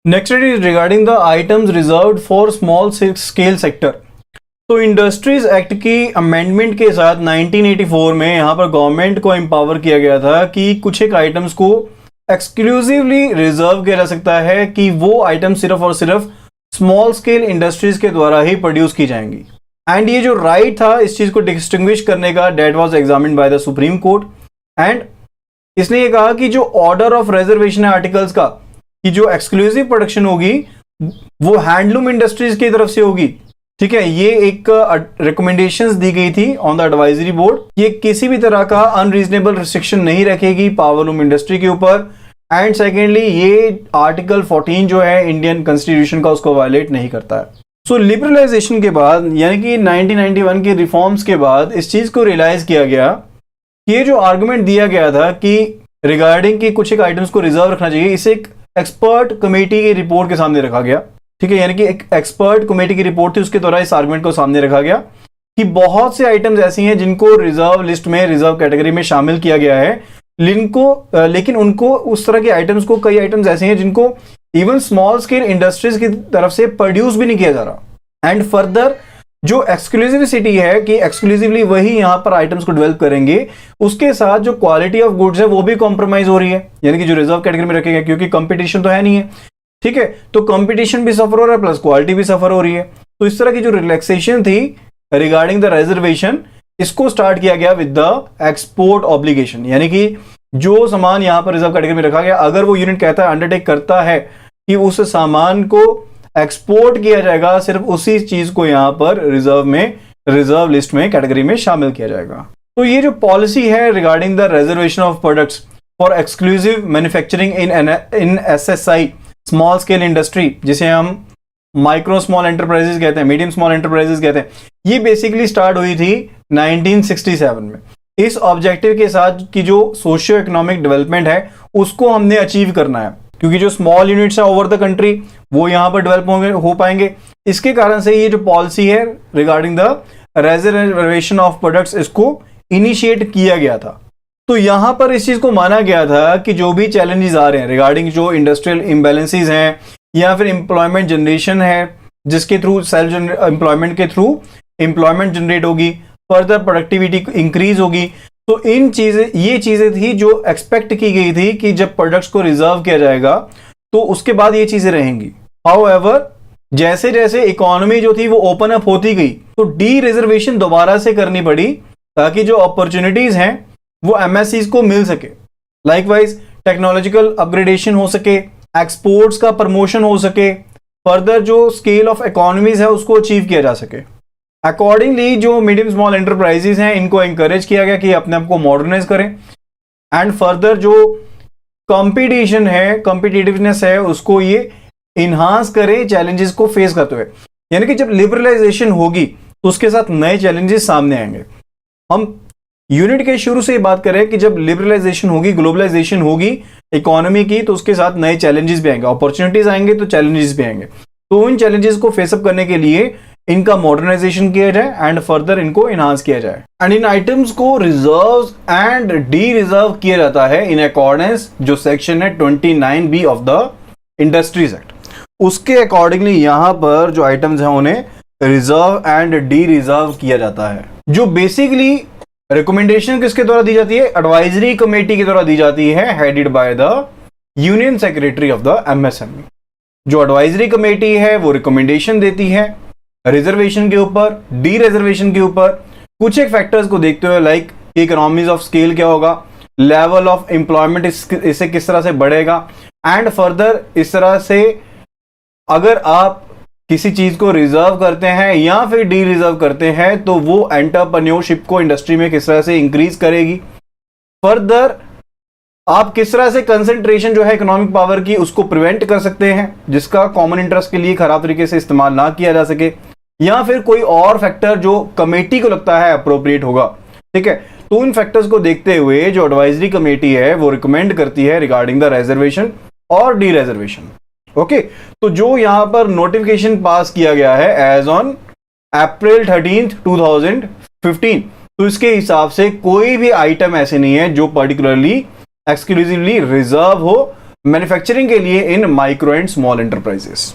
Next it is regarding the items reserved for small scale sector. तो industries act की amendment के साथ 1984 में यहाँ पर गवर्नमेंट को एम्पावर किया गया था कि कुछ एक आइटम्स को एक्सक्लूसिवली रिजर्व किया जा सकता है कि वो आइटम सिर्फ और सिर्फ स्मॉल स्केल इंडस्ट्रीज के द्वारा ही प्रोड्यूस की जाएंगी। एंड ये जो राइट था इस चीज को डिस्टिंग्विश करने का, that was examined by the Supreme Court. And इसने ये कहा कि जो ऑर्डर ऑफ रिजर्वेशन है आर्टिकल्स का, कि जो एक्सक्लूसिव प्रोडक्शन होगी वो हैंडलूम इंडस्ट्रीज की तरफ से होगी। ठीक है, ये एक रिकमेंडेशंस दी गई थी ऑन द एडवाइजरी बोर्ड। ये किसी भी तरह का अनरीजनेबल रिस्ट्रिक्शन नहीं रखेगी पावरलूम इंडस्ट्री के ऊपर। एंड सेकेंडली ये आर्टिकल 14 जो है इंडियन कॉन्स्टिट्यूशन का, उसको वायलेट नहीं करता है। सो लिबरलाइजेशन के बाद यानी कि 1991 के रिफॉर्म्स के बाद इस चीज को रियलाइज किया गया कि ये जो आर्गुमेंट दिया गया था कि रिगार्डिंग कि कुछ एक आइटम्स को रिजर्व रखना चाहिए, इसे एक एक्सपर्ट कमेटी की रिपोर्ट के सामने रखा गया। ठीक है, यानी कि एक एक्सपर्ट कमेटी की रिपोर्ट थी, उसके द्वारा इस आर्गुमेंट को सामने रखा गया कि बहुत से आइटम्स ऐसी हैं जिनको रिजर्व लिस्ट में, रिजर्व कैटेगरी में शामिल किया गया है, लेकिन उनको उस तरह के आइटम्स को, कई आइटम्स ऐसे हैं जिनको इवन स्मॉल स्केल इंडस्ट्रीज की तरफ से प्रोड्यूस भी नहीं किया जा रहा। एंड फर्दर जो एक्सक्लूसिविटी है कि एक्सक्लूसिवली वही यहां पर आइटम्स को डेवलप करेंगे, उसके साथ जो क्वालिटी ऑफ गुड्स है वो भी कॉम्प्रोमाइज हो रही है, यानी कि जो रिजर्व कैटेगरी में रखेगा, क्योंकि कंपटीशन तो है नहीं है। ठीक है, तो कंपटीशन भी सफर हो रहा है प्लस क्वालिटी भी सफर हो रही है। तो इस तरह की जो रिलैक्सेशन थी रिगार्डिंग द रिजर्वेशन, इसको स्टार्ट किया गया विद द एक्सपोर्ट ऑब्लिगेशन, यानी कि जो सामान यहां पर रिजर्व कैटेगरी में रखा गया, अगर वो यूनिट कहता है, अंडरटेक करता है कि उस सामान को एक्सपोर्ट किया जाएगा, सिर्फ उसी चीज को यहां पर रिजर्व लिस्ट में, कैटेगरी में शामिल किया जाएगा। तो ये जो पॉलिसी है regarding the reservation of products for exclusive manufacturing in SSI, small scale industry, जिसे हम माइक्रो स्मॉल एंटरप्राइजेस कहते हैं, मीडियम स्मॉल एंटरप्राइजेस कहते हैं, ये बेसिकली स्टार्ट हुई थी 1967 में, इस ऑब्जेक्टिव के साथ कि जो सोशियो इकोनॉमिक डेवलपमेंट है उसको हमने अचीव करना है, क्योंकि जो स्मॉल यूनिट्स है ओवर द कंट्री वो यहां पर डेवलप हो पाएंगे। इसके कारण से ये जो पॉलिसी है regarding the reservation of products, इसको इनिशिएट किया गया था। तो यहां पर इस चीज को माना गया था कि जो भी चैलेंजेस आ रहे हैं रिगार्डिंग जो इंडस्ट्रियल इम्बैलेंसेस हैं या फिर एम्प्लॉयमेंट जनरेशन है, जिसके थ्रू सेल्फ एम्प्लॉयमेंट के थ्रू एम्प्लॉयमेंट जनरेट होगी, फर्दर प्रोडक्टिविटी इंक्रीज होगी। तो ये चीजें थी जो एक्सपेक्ट की गई थी कि जब प्रोडक्ट्स को रिजर्व किया जाएगा तो उसके बाद ये चीजें रहेंगी। हाउएवर जैसे जैसे इकोनॉमी जो थी वो ओपन अप होती गई, तो डी रिजर्वेशन दोबारा से करनी पड़ी ताकि जो अपॉर्चुनिटीज हैं वो एमएससीज को मिल सके। लाइकवाइज टेक्नोलॉजिकल अपग्रेडेशन हो सके, एक्सपोर्ट्स का प्रमोशन हो सके, फर्दर जो स्केल ऑफ इकोनॉमीज है उसको अचीव किया जा सके। अकॉर्डिंगली जो मीडियम स्मॉल एंटरप्राइजेस हैं इनको एंकरेज किया गया कि अपने आप को मॉडर्नाइज करें। एंड फर्दर जो कंपटीशन है, कॉम्पिटिटिवनेस है, उसको ये इन्हांस करें चैलेंजेस को फेस करते हुए। यानी कि जब लिबरलाइजेशन होगी तो उसके साथ नए चैलेंजेस सामने आएंगे। हम यूनिट के शुरू से ही बात करें कि जब लिबरलाइजेशन होगी, ग्लोबलाइजेशन होगी इकोनॉमी की, तो उसके साथ नए चैलेंजेस भी आएंगे, अपॉर्चुनिटीज आएंगे तो चैलेंजेस भी आएंगे। तो उन चैलेंजेस को फेसअप करने के लिए इनका मॉडर्नाइजेशन किया जाए एंड फर्दर इनको इनहांस किया जाए। एंड इन आइटम्स को रिजर्व एंड डी रिजर्व किया जाता है इन अकॉर्डेंस जो सेक्शन है 29B of the industries act, उसके अकॉर्डिंगली यहां पर जो आइटम्स हैं उन्हें रिजर्व एंड डी रिजर्व किया जाता है। जो बेसिकली रिकमेंडेशन किसके द्वारा दी जाती है? एडवाइजरी कमेटी के द्वारा दी जाती है, headed by the union secretary of the MSME. जो एडवाइजरी कमेटी है वो रिकमेंडेशन देती है रिजर्वेशन के ऊपर, डी रिजर्वेशन के ऊपर, कुछ एक फैक्टर्स को देखते हुए, लाइक इकोनॉमीज ऑफ स्केल क्या होगा, लेवल ऑफ एम्प्लॉयमेंट इससे किस तरह से बढ़ेगा, एंड फर्दर इस तरह से अगर आप किसी चीज को रिजर्व करते हैं या फिर डी रिजर्व करते हैं तो वो एंटरप्रेन्योरशिप को इंडस्ट्री में किस तरह से इंक्रीज करेगी। फर्दर आप किस तरह से कंसंट्रेशन जो है इकोनॉमिक पावर की उसको प्रिवेंट कर सकते हैं, जिसका कॉमन इंटरेस्ट के लिए खराब तरीके से इस्तेमाल ना किया जा सके, या फिर कोई और फैक्टर जो कमेटी को लगता है अप्रोप्रिएट होगा। ठीक है, तो उन फैक्टर्स को देखते हुए जो एडवाइजरी कमेटी है वो रिकमेंड करती है रिगार्डिंग द रिजर्वेशन और डी रिजर्वेशन। ओके, तो जो यहां पर नोटिफिकेशन पास किया गया है एज ऑन अप्रैल 13, 2015, तो इसके हिसाब से कोई भी आइटम ऐसे नहीं है जो पर्टिकुलरली एक्सक्लूसिवली रिजर्व हो मैन्युफैक्चरिंग के लिए इन माइक्रो एंड स्मॉल एंटरप्राइजेस।